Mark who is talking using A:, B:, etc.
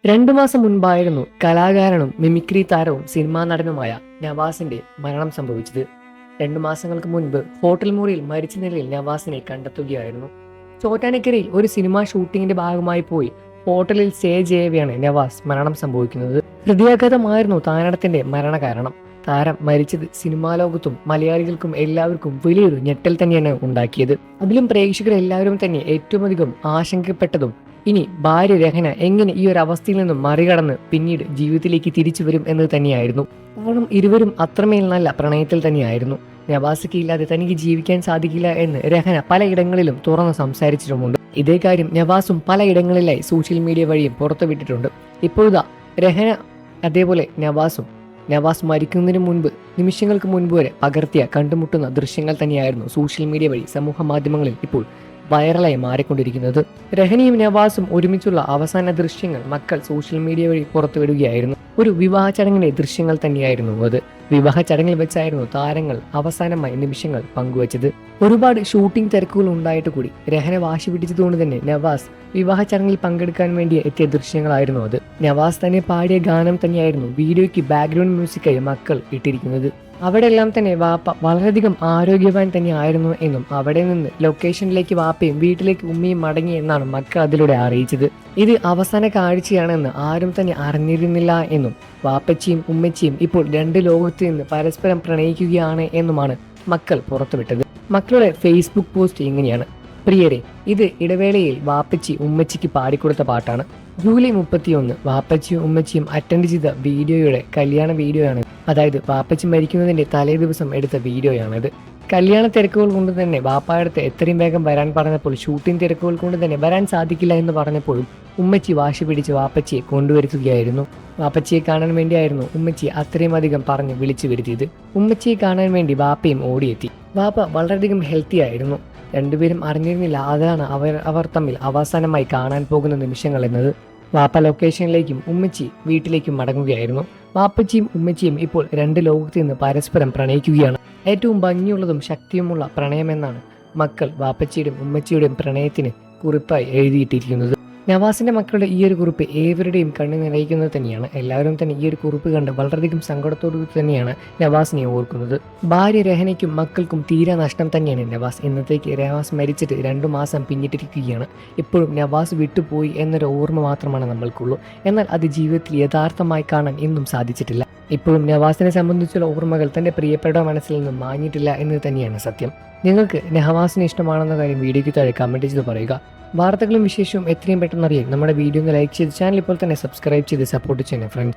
A: രണ്ടു മാസം മുൻപായിരുന്നു കലാകാരനും മിമിക്രി താരവും സിനിമാ നടനുമായ നവാസിന്റെ മരണം സംഭവിച്ചത്. 2 മാസങ്ങൾക്ക് മുൻപ് ഹോട്ടൽ മുറിയിൽ മരിച്ച നിലയിൽ നവാസിനെ കണ്ടെത്തുകയായിരുന്നു. ചോറ്റാനിക്കരയിൽ ഒരു സിനിമാ ഷൂട്ടിങ്ങിന്റെ ഭാഗമായി പോയി ഹോട്ടലിൽ സ്റ്റേ ചെയ്യവെയാണ് നവാസ് മരണം സംഭവിക്കുന്നത്. ഹൃദയാഘാതമായിരുന്നു താരത്തിന്റെ മരണകാരണം. താരം മരിച്ചത് സിനിമാ ലോകത്തും മലയാളികൾക്കും എല്ലാവർക്കും വലിയൊരു ഞെട്ടൽ തന്നെയാണ് ഉണ്ടാക്കിയത്. അതിലും പ്രേക്ഷകരെല്ലാവരും തന്നെ ഏറ്റവും അധികം ആശങ്കപ്പെട്ടതും ഇനി ഭാര്യ രഹന എങ്ങനെ ഈ ഒരു അവസ്ഥയിൽ നിന്നും മറികടന്ന് പിന്നീട് ജീവിതത്തിലേക്ക് തിരിച്ചു വരും എന്ന് തന്നെയായിരുന്നു. കാരണം ഇരുവരും അത്രമേൽ നല്ല പ്രണയത്തിൽ തന്നെയായിരുന്നു. നവാസിക്ക് ഇല്ലാതെ തനിക്ക് ജീവിക്കാൻ സാധിക്കില്ല എന്ന് രഹന പലയിടങ്ങളിലും തുറന്ന് സംസാരിച്ചിട്ടുമുണ്ട്. ഇതേ കാര്യം നവാസും പലയിടങ്ങളിലായി സോഷ്യൽ മീഡിയ വഴിയും പുറത്തുവിട്ടിട്ടുണ്ട്. ഇപ്പോഴാ രഹന അതേപോലെ നവാസ് മരിക്കുന്നതിന് മുൻപ് നിമിഷങ്ങൾക്ക് മുൻപ് വരെ പകർത്തിയ കണ്ടുമുട്ടുന്ന ദൃശ്യങ്ങൾ തന്നെയായിരുന്നു സോഷ്യൽ മീഡിയ വഴി സമൂഹ മാധ്യമങ്ങളിൽ ഇപ്പോൾ വൈറലായി മാറിക്കൊണ്ടിരിക്കുന്നത്. രഹനയും നവാസും ഒരുമിച്ചുള്ള അവസാന ദൃശ്യങ്ങൾ മക്കൾ സോഷ്യൽ മീഡിയ വഴി പുറത്തുവിടുകയായിരുന്നു. ഒരു വിവാഹ ചടങ്ങിന്റെ ദൃശ്യങ്ങൾ തന്നെയായിരുന്നു അത്. വിവാഹ ചടങ്ങിൽ വെച്ചായിരുന്നു താരങ്ങൾ അവസാനമായി നിമിഷങ്ങൾ പങ്കുവച്ചത്. ഒരുപാട് ഷൂട്ടിംഗ് തിരക്കുകൾ ഉണ്ടായിട്ട് കൂടി രഹന വാശി പിടിച്ചതുകൊണ്ട് തന്നെ നവാസ് വിവാഹ ചടങ്ങിൽ പങ്കെടുക്കാൻ വേണ്ടി എത്തിയ ദൃശ്യങ്ങളായിരുന്നു അത്. നവാസ് തന്നെ പാടിയ ഗാനം തന്നെയായിരുന്നു വീഡിയോയ്ക്ക് ബാക്ക്ഗ്രൗണ്ട് മ്യൂസിക്കായി മക്കൾ ഇട്ടിരിക്കുന്നത്. അവിടെയെല്ലാം തന്നെ വാപ്പ വളരെയധികം ആരോഗ്യവാൻ തന്നെ ആയിരുന്നു എന്നും അവിടെ നിന്ന് ലൊക്കേഷനിലേക്ക് വാപ്പയും വീട്ടിലേക്ക് ഉമ്മയും മടങ്ങി എന്നാണ് മക്കൾ അതിലൂടെ അറിയിച്ചത്. ഇത് അവസാന കാഴ്ചയാണെന്ന് ആരും തന്നെ അറിഞ്ഞിരുന്നില്ല എന്നും വാപ്പച്ചിയും ഉമ്മച്ചിയും ഇപ്പോൾ രണ്ട് ലോകത്ത് നിന്ന് പരസ്പരം പ്രണയിക്കുകയാണ് എന്നുമാണ് മക്കൾ പുറത്തുവിട്ടത്. മക്കളുടെ ഫേസ്ബുക്ക് പോസ്റ്റ് ഇങ്ങനെയാണ്: പ്രിയരെ, ഇത് ഇടവേളയിൽ വാപ്പച്ചി ഉമ്മച്ചിക്ക് പാടിക്കൊടുത്ത പാട്ടാണ്. ജൂലൈ 31 വാപ്പച്ചിയും ഉമ്മച്ചിയും അറ്റൻഡ് ചെയ്ത വീഡിയോയുടെ കല്യാണ വീഡിയോയാണ്. അതായത് വാപ്പച്ചി മരിക്കുന്നതിന്റെ തലേ ദിവസം എടുത്ത വീഡിയോയാണിത്. കല്യാണ തിരക്കുകൾ കൊണ്ട് തന്നെ വാപ്പായടുത്ത് എത്രയും വേഗം വരാൻ പറഞ്ഞപ്പോൾ ഷൂട്ടിംഗ് തിരക്കുകൾ കൊണ്ട് തന്നെ വരാൻ സാധിക്കില്ല എന്ന് പറഞ്ഞപ്പോഴും ഉമ്മച്ചി വാശി പിടിച്ച് വാപ്പച്ചിയെ കൊണ്ടുവരുത്തുകയായിരുന്നു. വാപ്പച്ചിയെ കാണാൻ വേണ്ടിയായിരുന്നു ഉമ്മച്ചി അത്രയും അധികം പറഞ്ഞ് വിളിച്ചു വരുത്തിയത്. ഉമ്മച്ചിയെ കാണാൻ വേണ്ടി വാപ്പയും ഓടിയെത്തി. വാപ്പ വളരെയധികം ഹെൽത്തി ആയിരുന്നു. രണ്ടുപേരും അറിഞ്ഞിരുന്നില്ല അതാണ് അവർ തമ്മിൽ അവസാനമായി കാണാൻ പോകുന്ന നിമിഷങ്ങൾ എന്നത്. വാപ്പ ലൊക്കേഷനിലേക്കും ഉമ്മച്ചി വീട്ടിലേക്കും മടങ്ങുകയായിരുന്നു. വാപ്പച്ചിയും ഉമ്മച്ചിയും ഇപ്പോൾ രണ്ട് ലോകത്ത് നിന്ന് പരസ്പരം പ്രണയിക്കുകയാണ്. ഏറ്റവും ഭംഗിയുള്ളതും ശക്തിയുമുള്ള പ്രണയമെന്നാണ് മക്കൾ വാപ്പച്ചിയുടെയും ഉമ്മച്ചിയുടെയും പ്രണയത്തിന് കുറിപ്പായി എഴുതിയിട്ടിരിക്കുന്നത്. നവാസിന്റെ മക്കളുടെ ഈ ഒരു കുറിപ്പ് ഏവരുടെയും കണ്ണു നിറയിക്കുന്നത് തന്നെയാണ്. എല്ലാവരും തന്നെ ഈ ഒരു കുറിപ്പ് കണ്ട് വളരെയധികം സങ്കടത്തോടു തന്നെയാണ് നവാസിനെ ഓർക്കുന്നത്. ഭാര്യ രഹനയ്ക്കും മക്കൾക്കും തീരെ നഷ്ടം തന്നെയാണ് നവാസ്. ഇന്നത്തേക്ക് നവാസ് മരിച്ചിട്ട് 2 മാസം പിന്നിട്ടിരിക്കുകയാണ്. ഇപ്പോഴും നവാസ് വിട്ടുപോയി എന്നൊരു ഓർമ്മ മാത്രമാണ് നമ്മൾക്കുള്ളൂ. എന്നാൽ അത് ജീവിതത്തിൽ യഥാർത്ഥമായി കാണാൻ ഇന്നും സാധിച്ചിട്ടില്ല. ഇപ്പോഴും നവാസിനെ സംബന്ധിച്ചുള്ള ഓർമ്മകൾ തന്റെ പ്രിയപ്പെട്ട മനസ്സിൽ നിന്നും മാഞ്ഞിട്ടില്ല എന്ന് തന്നെയാണ് സത്യം. നിങ്ങൾക്ക് നവാസിനെ ഇഷ്ടമാണെന്ന കാര്യം വീഡിയോയ്ക്ക് താഴെ കമന്റ് ചെയ്ത് പറയുക. വാർത്തകളും വിശേഷവും എത്രയും പെട്ടെന്ന് അറിയാൻ നമ്മുടെ വീഡിയോ ഒന്ന് ലൈക്ക് ചെയ്ത് ചാനൽ ഇപ്പോൾ തന്നെ സബ്സ്ക്രൈബ് ചെയ്ത് സപ്പോർട്ട് ചെയ്യണം ഫ്രണ്ട്സ്.